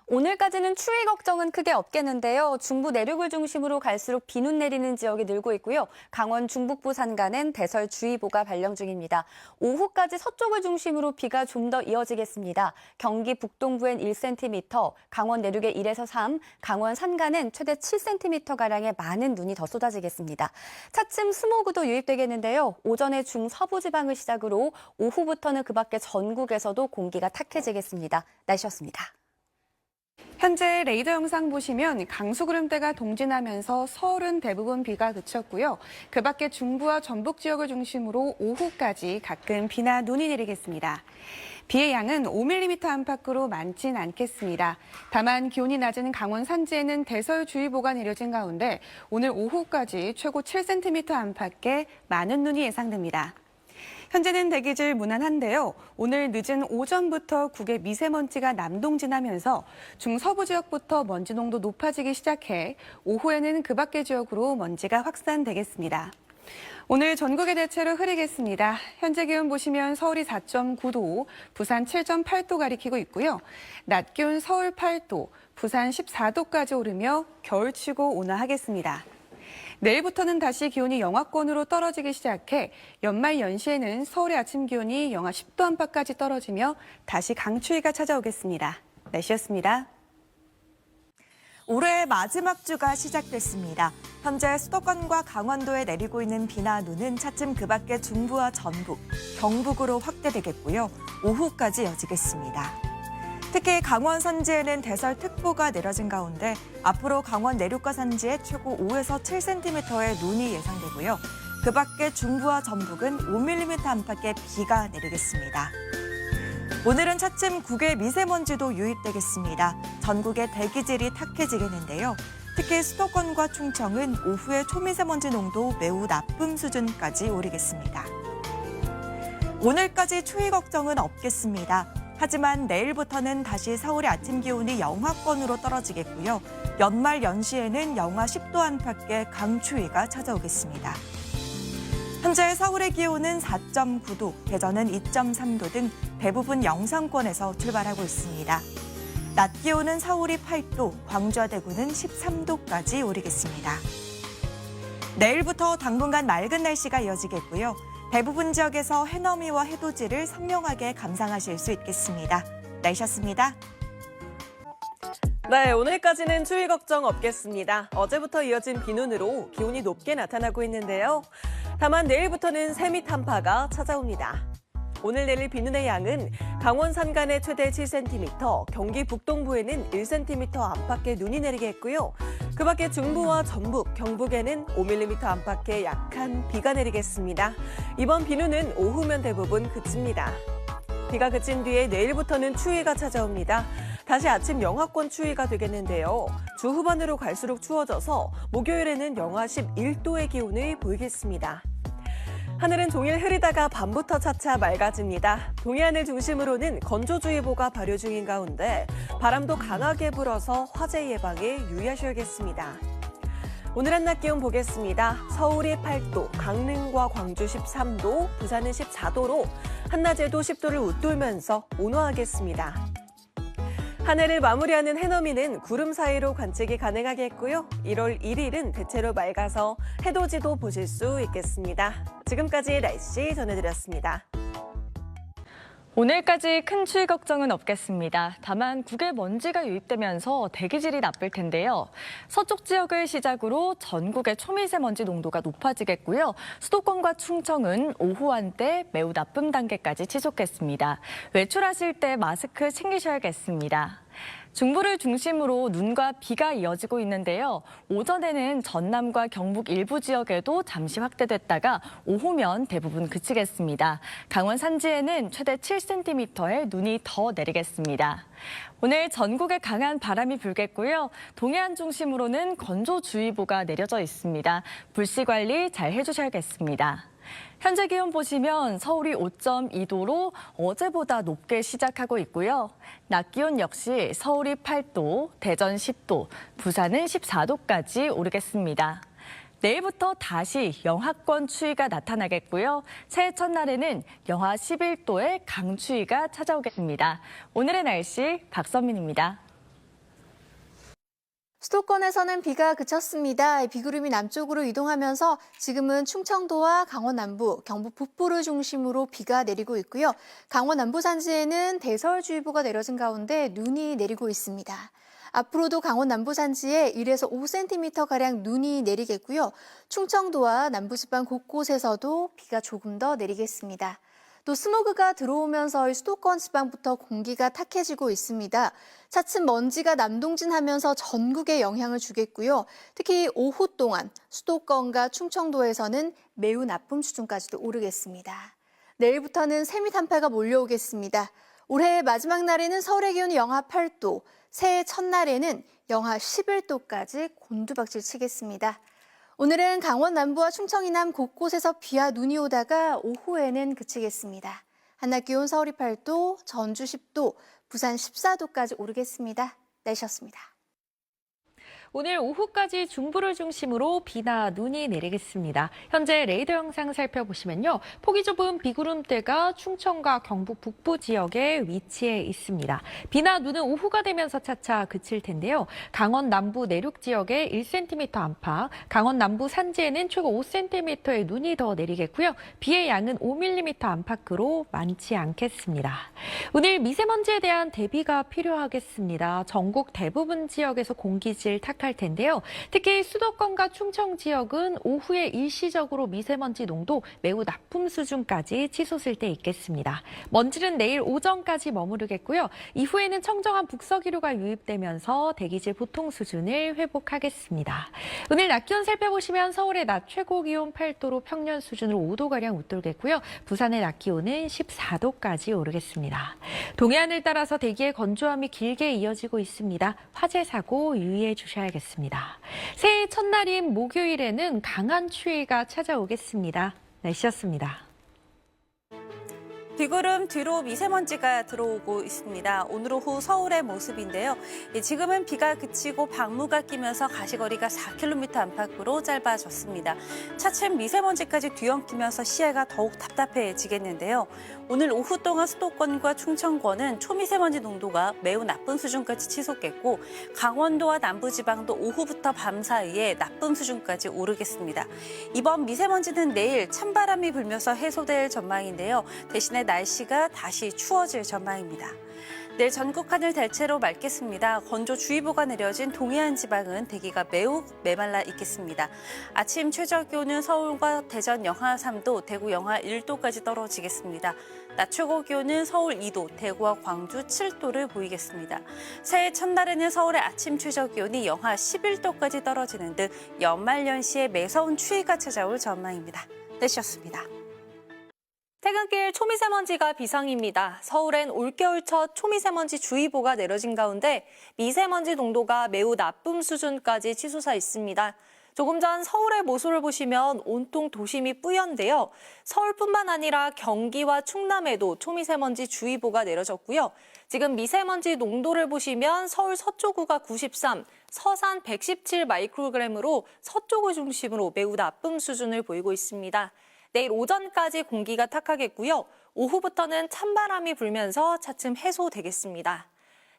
오늘까지는 추위 걱정은 크게 없겠는데요. 중부 내륙을 중심으로 갈수록 비눈 내리는 지역이 늘고 있고요. 강원 중북부 산간엔 대설주의보가 발령 중입니다. 오후까지 서쪽을 중심으로 비가 좀 더 이어지겠습니다. 경기 북동부엔 1cm, 강원 내륙에 1에서 3, 강원 산간엔 최대 7cm가량의 많은 눈이 더 쏟아지겠습니다. 차츰 스모그도 유입되겠는데요. 오전에 중서부 지방을 시작으로 오후부터는 그 밖에 전국에서도 공기가 탁해지겠습니다. 날씨였습니다. 현재 레이더 영상 보시면 강수구름대가 동진하면서 서울은 대부분 비가 그쳤고요. 그 밖에 중부와 전북 지역을 중심으로 오후까지 가끔 비나 눈이 내리겠습니다. 비의 양은 5mm 안팎으로 많진 않겠습니다. 다만 기온이 낮은 강원 산지에는 대설주의보가 내려진 가운데 오늘 오후까지 최고 7cm 안팎의 많은 눈이 예상됩니다. 현재는 대기질 무난한데요. 오늘 늦은 오전부터 국외 미세먼지가 남동진하면서 중서부 지역부터 먼지 농도 높아지기 시작해 오후에는 그 밖의 지역으로 먼지가 확산되겠습니다. 오늘 전국에 대체로 흐리겠습니다. 현재 기온 보시면 서울이 4.9도, 부산 7.8도 가리키고 있고요. 낮 기온 서울 8도, 부산 14도까지 오르며 겨울치고 온화하겠습니다. 내일부터는 다시 기온이 영하권으로 떨어지기 시작해 연말 연시에는 서울의 아침 기온이 영하 10도 안팎까지 떨어지며 다시 강추위가 찾아오겠습니다. 날씨였습니다. 올해의 마지막 주가 시작됐습니다. 현재 수도권과 강원도에 내리고 있는 비나 눈은 차츰 그 밖의 중부와 전북, 경북으로 확대되겠고요. 오후까지 이어지겠습니다. 특히 강원 산지에는 대설특보가 내려진 가운데 앞으로 강원 내륙과 산지에 최고 5에서 7cm의 눈이 예상되고요. 그 밖에 중부와 전북은 5mm 안팎의 비가 내리겠습니다. 오늘은 차츰 국외 미세먼지도 유입되겠습니다. 전국의 대기질이 탁해지겠는데요. 특히 수도권과 충청은 오후에 초미세먼지 농도 매우 나쁨 수준까지 오르겠습니다. 오늘까지 추위 걱정은 없겠습니다. 하지만 내일부터는 다시 서울의 아침 기온이 영하권으로 떨어지겠고요. 연말 연시에는 영하 10도 안팎의 강추위가 찾아오겠습니다. 현재 서울의 기온은 4.9도, 대전은 2.3도 등 대부분 영상권에서 출발하고 있습니다. 낮 기온은 서울이 8도, 광주와 대구는 13도까지 오르겠습니다. 내일부터 당분간 맑은 날씨가 이어지겠고요. 대부분 지역에서 해넘이와 해돋이를 선명하게 감상하실 수 있겠습니다. 날씨였습니다. 네, 오늘까지는 추위 걱정 없겠습니다. 어제부터 이어진 비눈으로 기온이 높게 나타나고 있는데요. 다만 내일부터는 세미 한파가 찾아옵니다. 오늘 내릴 비눈의 양은 강원 산간에 최대 7cm, 경기 북동부에는 1cm 안팎의 눈이 내리겠고요. 그 밖에 중부와 전북, 경북에는 5mm 안팎의 약한 비가 내리겠습니다. 이번 비눈은 오후면 대부분 그칩니다. 비가 그친 뒤에 내일부터는 추위가 찾아옵니다. 다시 아침 영하권 추위가 되겠는데요. 주 후반으로 갈수록 추워져서 목요일에는 영하 11도의 기온을 보이겠습니다. 하늘은 종일 흐리다가 밤부터 차차 맑아집니다. 동해안을 중심으로는 건조주의보가 발효 중인 가운데 바람도 강하게 불어서 화재 예방에 유의하셔야겠습니다. 오늘 한낮 기온 보겠습니다. 서울이 8도, 강릉과 광주 13도, 부산은 14도로 한낮에도 10도를 웃돌면서 온화하겠습니다. 하늘을 마무리하는 해넘이는 구름 사이로 관측이 가능하겠고요. 1월 1일은 대체로 맑아서 해돋이도 보실 수 있겠습니다. 지금까지 날씨 전해드렸습니다. 오늘까지 큰 추위 걱정은 없겠습니다. 다만 국외 먼지가 유입되면서 대기질이 나쁠 텐데요. 서쪽 지역을 시작으로 전국의 초미세먼지 농도가 높아지겠고요. 수도권과 충청은 오후 한때 매우 나쁨 단계까지 치솟겠습니다. 외출하실 때 마스크 챙기셔야겠습니다. 중부를 중심으로 눈과 비가 이어지고 있는데요. 오전에는 전남과 경북 일부 지역에도 잠시 확대됐다가 오후면 대부분 그치겠습니다. 강원 산지에는 최대 7cm의 눈이 더 내리겠습니다. 오늘 전국에 강한 바람이 불겠고요. 동해안 중심으로는 건조주의보가 내려져 있습니다. 불씨 관리 잘 해주셔야겠습니다. 현재 기온 보시면 서울이 5.2도로 어제보다 높게 시작하고 있고요. 낮 기온 역시 서울이 8도, 대전 10도, 부산은 14도까지 오르겠습니다. 내일부터 다시 영하권 추위가 나타나겠고요. 새해 첫날에는 영하 11도의 강추위가 찾아오겠습니다. 오늘의 날씨 박선민입니다. 수도권에서는 비가 그쳤습니다. 비구름이 남쪽으로 이동하면서 지금은 충청도와 강원 남부, 경북 북부를 중심으로 비가 내리고 있고요. 강원 남부 산지에는 대설주의보가 내려진 가운데 눈이 내리고 있습니다. 앞으로도 강원 남부 산지에 1에서 5cm가량 눈이 내리겠고요. 충청도와 남부지방 곳곳에서도 비가 조금 더 내리겠습니다. 또 스모그가 들어오면서 수도권 지방부터 공기가 탁해지고 있습니다. 차츰 먼지가 남동진하면서 전국에 영향을 주겠고요. 특히 오후 동안 수도권과 충청도에서는 매우 나쁨 수준까지도 오르겠습니다. 내일부터는 세미 한파가 몰려오겠습니다. 올해의 마지막 날에는 서울의 기온이 영하 8도, 새해 첫날에는 영하 11도까지 곤두박질 치겠습니다. 오늘은 강원 남부와 충청 이남 곳곳에서 비와 눈이 오다가 오후에는 그치겠습니다. 한낮 기온 서울이 8도, 전주 10도, 부산 14도까지 오르겠습니다. 날씨였습니다. 오늘 오후까지 중부를 중심으로 비나 눈이 내리겠습니다. 현재 레이더 영상 살펴보시면요. 폭이 좁은 비구름대가 충청과 경북 북부 지역에 위치해 있습니다. 비나 눈은 오후가 되면서 차차 그칠 텐데요. 강원 남부 내륙 지역에 1cm 안팎, 강원 남부 산지에는 최고 5cm의 눈이 더 내리겠고요. 비의 양은 5mm 안팎으로 많지 않겠습니다. 오늘 미세먼지에 대한 대비가 필요하겠습니다. 전국 대부분 지역에서 공기질 탁할 텐데요. 특히 수도권과 충청 지역은 오후에 일시적으로 미세먼지 농도 매우 나쁨 수준까지 치솟을 때 있겠습니다. 먼지는 내일 오전까지 머무르겠고요. 이후에는 청정한 북서기류가 유입되면서 대기질 보통 수준을 회복하겠습니다. 오늘 낮 기온 살펴보시면 서울의 낮 최고 기온 8도로 평년 수준으로 5도가량 웃돌겠고요. 부산의 낮 기온은 14도까지 오르겠습니다. 동해안을 따라서 대기의 건조함이 길게 이어지고 있습니다. 화재 사고 유의해 주셔야겠습니다. 새해 첫날인 목요일에는 강한 추위가 찾아오겠습니다. 날씨였습니다. 비구름 뒤로 미세먼지가 들어오고 있습니다. 오늘 오후 서울의 모습인데요. 지금은 비가 그치고 방무가 끼면서 가시거리가 4km 안팎으로 짧아졌습니다. 차츰 미세먼지까지 뒤엉키면서 시야가 더욱 답답해지겠는데요. 오늘 오후 동안 수도권과 충청권은 초미세먼지 농도가 매우 나쁜 수준까지 치솟겠고 강원도와 남부지방도 오후부터 밤 사이에 나쁨 수준까지 오르겠습니다. 이번 미세먼지는 내일 찬바람이 불면서 해소될 전망인데요. 대신에 날씨가 다시 추워질 전망입니다. 내일 전국 하늘 대체로 맑겠습니다. 건조주의보가 내려진 동해안 지방은 대기가 매우 메말라 있겠습니다. 아침 최저 기온은 서울과 대전 영하 3도, 대구 영하 1도까지 떨어지겠습니다. 낮 최고 기온은 서울 2도, 대구와 광주 7도를 보이겠습니다. 새해 첫날에는 서울의 아침 최저 기온이 영하 11도까지 떨어지는 등 연말연시에 매서운 추위가 찾아올 전망입니다. 날씨였습니다. 퇴근길 초미세먼지가 비상입니다. 서울엔 올겨울 첫 초미세먼지 주의보가 내려진 가운데 미세먼지 농도가 매우 나쁨 수준까지 치솟아 있습니다. 조금 전 서울의 모습을 보시면 온통 도심이 뿌연데요. 서울뿐만 아니라 경기와 충남에도 초미세먼지 주의보가 내려졌고요. 지금 미세먼지 농도를 보시면 서울 서초구가 93, 서산 117 마이크로그램으로 서쪽을 중심으로 매우 나쁨 수준을 보이고 있습니다. 내일 오전까지 공기가 탁하겠고요. 오후부터는 찬바람이 불면서 차츰 해소되겠습니다.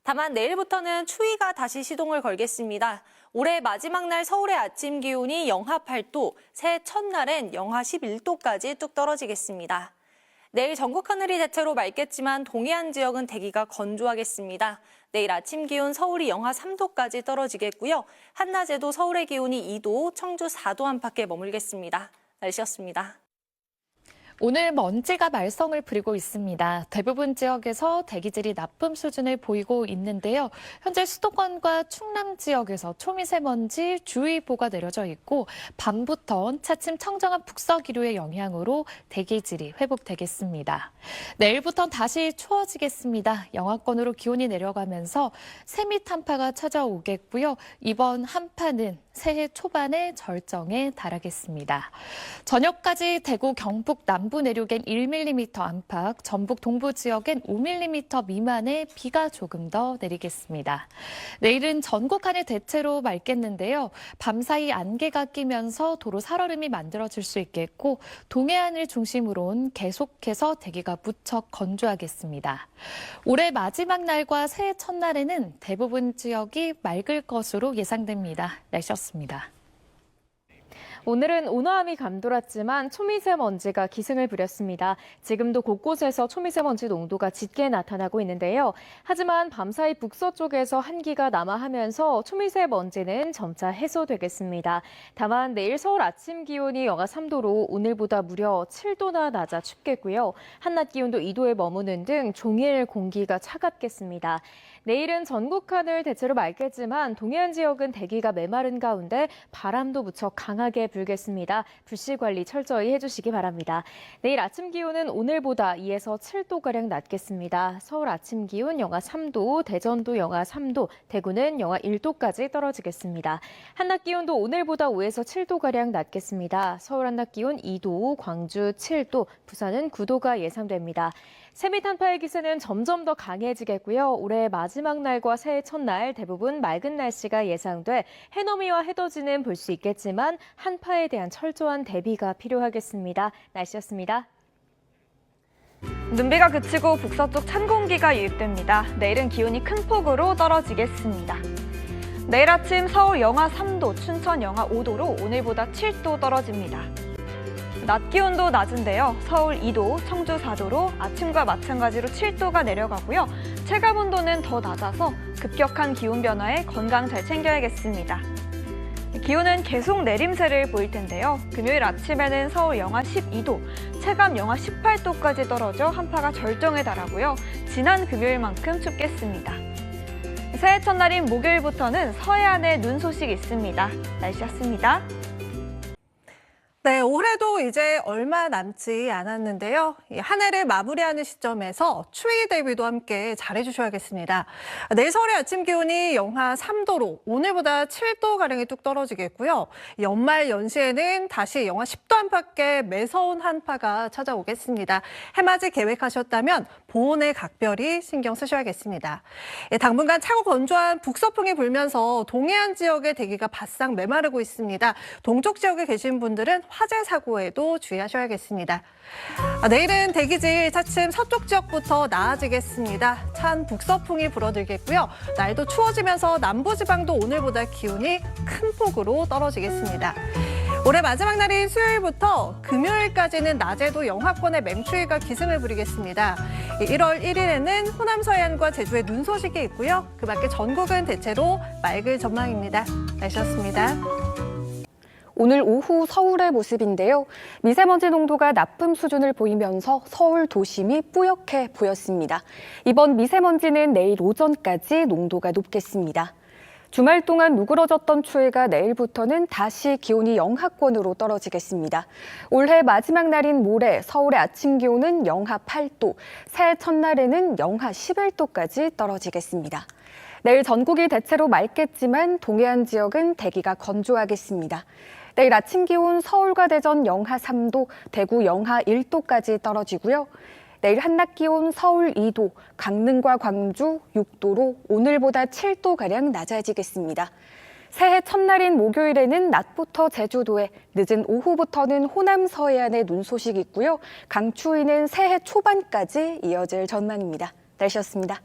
다만 내일부터는 추위가 다시 시동을 걸겠습니다. 올해 마지막 날 서울의 아침 기온이 영하 8도, 새해 첫날엔 영하 11도까지 뚝 떨어지겠습니다. 내일 전국 하늘이 대체로 맑겠지만 동해안 지역은 대기가 건조하겠습니다. 내일 아침 기온 서울이 영하 3도까지 떨어지겠고요. 한낮에도 서울의 기온이 2도, 청주 4도 안팎에 머물겠습니다. 날씨였습니다. 오늘 먼지가 말썽을 부리고 있습니다. 대부분 지역에서 대기질이 나쁨 수준을 보이고 있는데요. 현재 수도권과 충남 지역에서 초미세먼지 주의보가 내려져 있고 밤부터 차츰 청정한 북서기류의 영향으로 대기질이 회복되겠습니다. 내일부터는 다시 추워지겠습니다. 영하권으로 기온이 내려가면서 세미 한파가 찾아오겠고요. 이번 한파는 새해 초반에 절정에 달하겠습니다. 저녁까지 대구, 경북 남부 내륙엔 1mm 안팎, 전북 동부 지역엔 5mm 미만의 비가 조금 더 내리겠습니다. 내일은 전국 하늘 대체로 맑겠는데요. 밤사이 안개가 끼면서 도로 살얼음이 만들어질 수 있겠고 동해안을 중심으로는 계속해서 대기가 무척 건조하겠습니다. 올해 마지막 날과 새해 첫날에는 대부분 지역이 맑을 것으로 예상됩니다. 날씨였습니다. 오늘은 온화함이 감돌았지만 초미세먼지가 기승을 부렸습니다. 지금도 곳곳에서 초미세먼지 농도가 짙게 나타나고 있는데요. 하지만 밤사이 북서쪽에서 한기가 남하하면서 초미세먼지는 점차 해소되겠습니다. 다만 내일 서울 아침 기온이 영하 3도로 오늘보다 무려 7도나 낮아 춥겠고요. 한낮 기온도 2도에 머무는 등 종일 공기가 차갑겠습니다. 내일은 전국 하늘 대체로 맑겠지만 동해안 지역은 대기가 메마른 가운데 바람도 무척 강하게 불겠습니다. 불씨 관리 철저히 해주시기 바랍니다. 내일 아침 기온은 오늘보다 2에서 7도가량 낮겠습니다. 서울 아침 기온 영하 3도, 대전도 영하 3도, 대구는 영하 1도까지 떨어지겠습니다. 한낮 기온도 오늘보다 5에서 7도가량 낮겠습니다. 서울 한낮 기온 2도, 광주 7도, 부산은 9도가 예상됩니다. 세미 한파의 기세는 점점 더 강해지겠고요. 올해 마지막 날과 새해 첫날 대부분 맑은 날씨가 예상돼 해넘이와 해돋이는 볼 수 있겠지만 한파에 대한 철저한 대비가 필요하겠습니다. 날씨였습니다. 눈비가 그치고 북서쪽 찬 공기가 유입됩니다. 내일은 기온이 큰 폭으로 떨어지겠습니다. 내일 아침 서울 영하 3도, 춘천 영하 5도로 오늘보다 7도 떨어집니다. 낮 기온도 낮은데요. 서울 2도, 청주 4도로 아침과 마찬가지로 7도가 내려가고요. 체감 온도는 더 낮아서 급격한 기온 변화에 건강 잘 챙겨야겠습니다. 기온은 계속 내림세를 보일 텐데요. 금요일 아침에는 서울 영하 12도, 체감 영하 18도까지 떨어져 한파가 절정에 달하고요. 지난 금요일만큼 춥겠습니다. 새해 첫날인 목요일부터는 서해안에 눈 소식이 있습니다. 날씨였습니다. 네, 올해도 이제 얼마 남지 않았는데요. 한 해를 마무리하는 시점에서 추위 대비도 함께 잘해주셔야겠습니다. 내일 서울의 아침 기온이 영하 3도로 오늘보다 7도가량이 뚝 떨어지겠고요. 연말 연시에는 다시 영하 10도 안팎의 매서운 한파가 찾아오겠습니다. 해맞이 계획하셨다면 보온에 각별히 신경 쓰셔야겠습니다. 당분간 차고 건조한 북서풍이 불면서 동해안 지역의 대기가 바싹 메마르고 있습니다. 동쪽 지역에 계신 분들은 화재 사고에도 주의하셔야겠습니다. 내일은 대기질 차츰 서쪽 지역부터 나아지겠습니다. 찬 북서풍이 불어들겠고요. 날도 추워지면서 남부지방도 오늘보다 기온이 큰 폭으로 떨어지겠습니다. 올해 마지막 날인 수요일부터 금요일까지는 낮에도 영하권의 맹추위가 기승을 부리겠습니다. 1월 1일에는 호남 서해안과 제주에 눈 소식이 있고요. 그 밖에 전국은 대체로 맑을 전망입니다. 날씨였습니다. 오늘 오후 서울의 모습인데요. 미세먼지 농도가 나쁨 수준을 보이면서 서울 도심이 뿌옇게 보였습니다. 이번 미세먼지는 내일 오전까지 농도가 높겠습니다. 주말 동안 누그러졌던 추위가 내일부터는 다시 기온이 영하권으로 떨어지겠습니다. 올해 마지막 날인 모레 서울의 아침 기온은 영하 8도, 새해 첫날에는 영하 11도까지 떨어지겠습니다. 내일 전국이 대체로 맑겠지만 동해안 지역은 대기가 건조하겠습니다. 내일 아침 기온 서울과 대전 영하 3도, 대구 영하 1도까지 떨어지고요. 내일 한낮 기온 서울 2도, 강릉과 광주 6도로 오늘보다 7도가량 낮아지겠습니다. 새해 첫날인 목요일에는 낮부터 제주도에, 늦은 오후부터는 호남 서해안에 눈 소식이 있고요. 강추위는 새해 초반까지 이어질 전망입니다. 날씨였습니다.